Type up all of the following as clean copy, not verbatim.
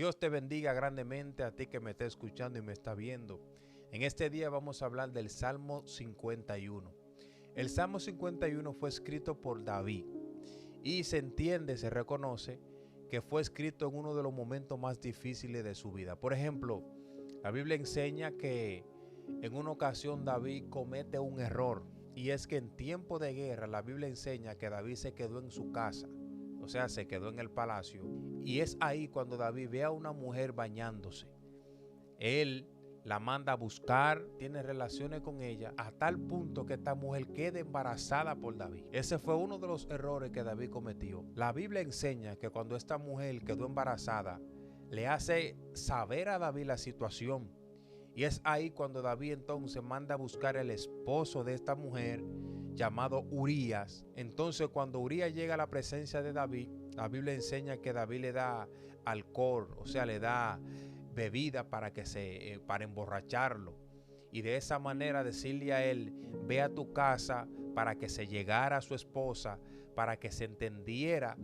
Dios te bendiga grandemente a ti que me está escuchando y me está viendo. En este día vamos a hablar del Salmo 51. El Salmo 51 fue escrito por David y se entiende, se reconoce que fue escrito en uno de los momentos más difíciles de su vida. Por ejemplo, la Biblia enseña que en una ocasión David comete un error, y es que en tiempo de guerra la Biblia enseña que David se quedó en su casa, o sea, se quedó en el palacio, y es ahí cuando David ve a una mujer bañándose. Él la manda a buscar, tiene relaciones con ella, a tal punto que esta mujer queda embarazada por David. Ese fue uno de los errores que David cometió. La Biblia enseña que cuando esta mujer quedó embarazada, le hace saber a David la situación. Y es ahí cuando David entonces manda a buscar el esposo de esta mujer, llamado Urías. Entonces cuando Urías llega a la presencia de David, la Biblia enseña que David le da alcohol, o sea, le da bebida para emborracharlo, y de esa manera decirle a él: ve a tu casa, para que se llegara a su esposa, para que se entendiera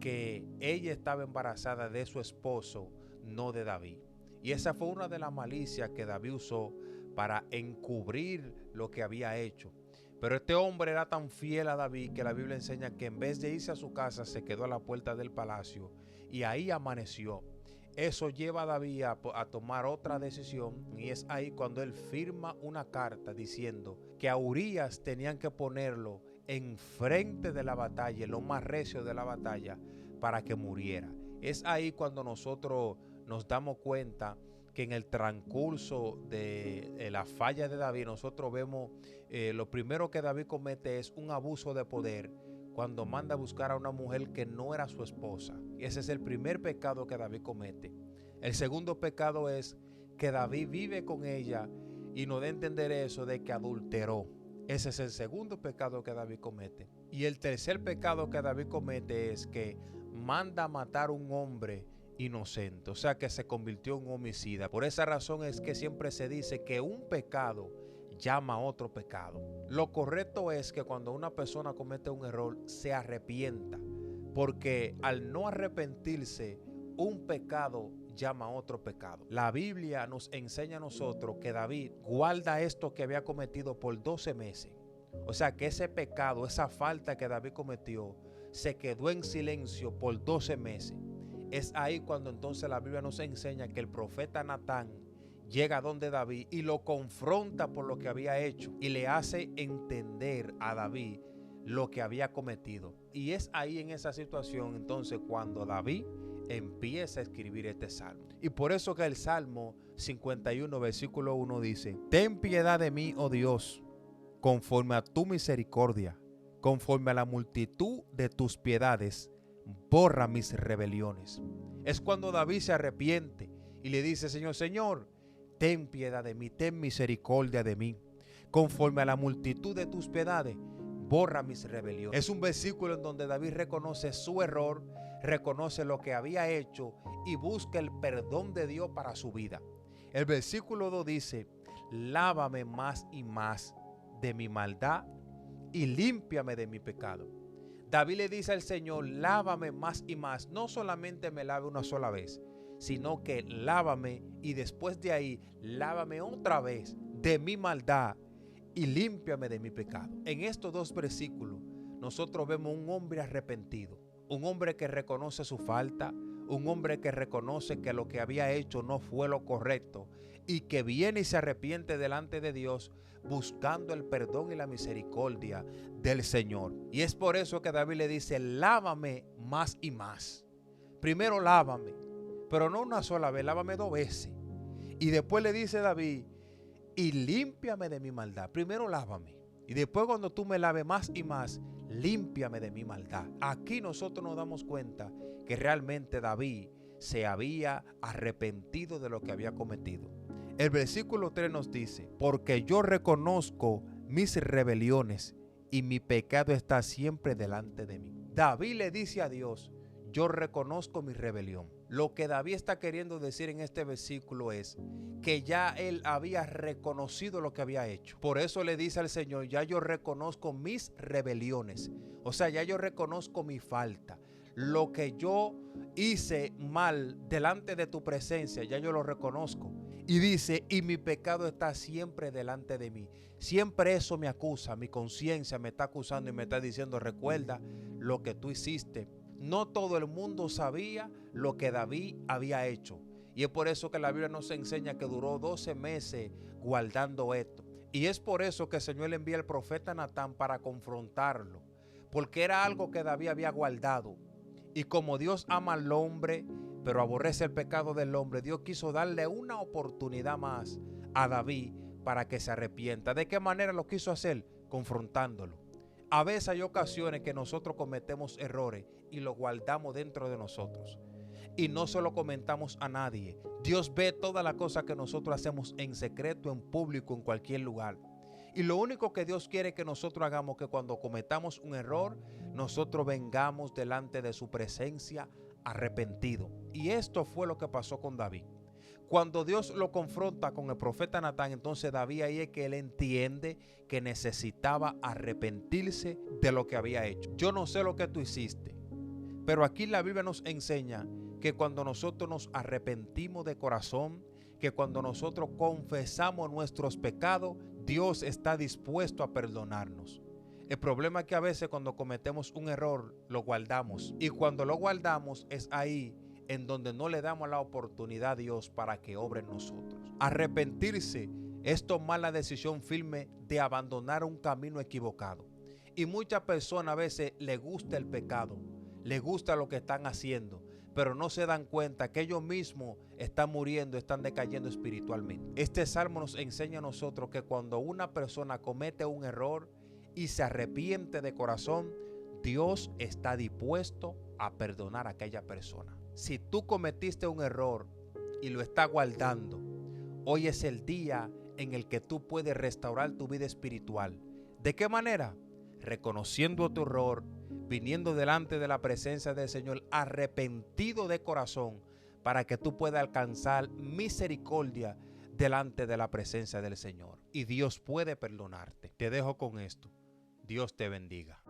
que ella estaba embarazada de su esposo, no de David. Y esa fue una de las malicias que David usó para encubrir lo que había hecho. Pero este hombre era tan fiel a David que la Biblia enseña que en vez de irse a su casa, se quedó a la puerta del palacio y ahí amaneció. Eso lleva a David a tomar otra decisión, y es ahí cuando él firma una carta diciendo que a Urías tenían que ponerlo enfrente de la batalla, en lo más recio de la batalla, para que muriera. Es ahí cuando nosotros nos damos cuenta que en el transcurso de la falla de David, nosotros vemos lo primero que David comete es un abuso de poder cuando manda a buscar a una mujer que no era su esposa. Y ese es el primer pecado que David comete. El segundo pecado es que David vive con ella y nos da a entender eso de que adulteró. Ese es el segundo pecado que David comete. Y el tercer pecado que David comete es que manda a matar a un hombre inocente, o sea, que se convirtió en un homicida. Por esa razón es que siempre se dice que un pecado llama a otro pecado. Lo correcto es que cuando una persona comete un error, se arrepienta, porque al no arrepentirse, un pecado llama a otro pecado. La Biblia nos enseña a nosotros que David guarda esto que había cometido por 12 meses. O sea, que ese pecado, esa falta que David cometió, se quedó en silencio por 12 meses. Es ahí cuando entonces la Biblia nos enseña que el profeta Natán llega donde David y lo confronta por lo que había hecho y le hace entender a David lo que había cometido. Y es ahí en esa situación entonces cuando David empieza a escribir este salmo. Y por eso que el Salmo 51 versículo 1 dice: ten piedad de mí, oh Dios, conforme a tu misericordia, conforme a la multitud de tus piedades, borra mis rebeliones. Es cuando David se arrepiente y le dice: Señor, ten piedad de mí, ten misericordia de mí. Conforme a la multitud de tus piedades, borra mis rebeliones. Es un versículo en donde David reconoce su error, reconoce lo que había hecho y busca el perdón de Dios para su vida. El versículo 2 dice: lávame más y más de mi maldad y límpiame de mi pecado. David le dice al Señor: lávame más y más. No solamente me lave una sola vez, sino que lávame, y después de ahí lávame otra vez de mi maldad y límpiame de mi pecado. En estos dos versículos nosotros vemos un hombre arrepentido, un hombre que reconoce su falta, un hombre que reconoce que lo que había hecho no fue lo correcto y que viene y se arrepiente delante de Dios buscando el perdón y la misericordia del Señor. Y es por eso que David le dice: lávame más y más. Primero lávame, pero no una sola vez, lávame 2 veces. Y después le dice David: y límpiame de mi maldad. Primero lávame, y después cuando tú me laves más y más, límpiame de mi maldad. Aquí nosotros nos damos cuenta que realmente David se había arrepentido de lo que había cometido. El versículo 3 nos dice: porque yo reconozco mis rebeliones y mi pecado está siempre delante de mí. David le dice a Dios: yo reconozco mi rebelión. Lo que David está queriendo decir en este versículo es que ya él había reconocido lo que había hecho. Por eso le dice al Señor: ya yo reconozco mis rebeliones. O sea, ya yo reconozco mi falta. Lo que yo hice mal delante de tu presencia, ya yo lo reconozco. Y dice, y mi pecado está siempre delante de mí. Siempre eso me acusa, mi conciencia me está acusando y me está diciendo, recuerda lo que tú hiciste. No todo el mundo sabía lo que David había hecho. Y es por eso que la Biblia nos enseña que duró 12 meses guardando esto. Y es por eso que el Señor le envía al profeta Natán para confrontarlo. Porque era algo que David había guardado. Y como Dios ama al hombre, pero aborrece el pecado del hombre, Dios quiso darle una oportunidad más a David para que se arrepienta. ¿De qué manera lo quiso hacer? Confrontándolo. A veces hay ocasiones que nosotros cometemos errores y los guardamos dentro de nosotros. Y no se lo comentamos a nadie. Dios ve todas las cosas que nosotros hacemos en secreto, en público, en cualquier lugar. Y lo único que Dios quiere que nosotros hagamos es que cuando cometamos un error, nosotros vengamos delante de su presencia arrepentido. Y esto fue lo que pasó con David. Cuando Dios lo confronta con el profeta Natán, entonces David ahí es que él entiende que necesitaba arrepentirse de lo que había hecho. Yo no sé lo que tú hiciste, pero aquí la Biblia nos enseña que cuando nosotros nos arrepentimos de corazón, que cuando nosotros confesamos nuestros pecados, Dios está dispuesto a perdonarnos. El problema es que a veces cuando cometemos un error, lo guardamos. Y cuando lo guardamos es ahí en donde no le damos la oportunidad a Dios para que obre en nosotros. Arrepentirse es tomar la decisión firme de abandonar un camino equivocado. Y muchas personas a veces les gusta el pecado, les gusta lo que están haciendo, pero no se dan cuenta que ellos mismos están muriendo, están decayendo espiritualmente. Este salmo nos enseña a nosotros que cuando una persona comete un error y se arrepiente de corazón, Dios está dispuesto a perdonar a aquella persona. Si tú cometiste un error y lo estás guardando, hoy es el día en el que tú puedes restaurar tu vida espiritual. ¿De qué manera? Reconociendo tu error, viniendo delante de la presencia del Señor, arrepentido de corazón, para que tú puedas alcanzar misericordia delante de la presencia del Señor. Y Dios puede perdonarte. Te dejo con esto. Dios te bendiga.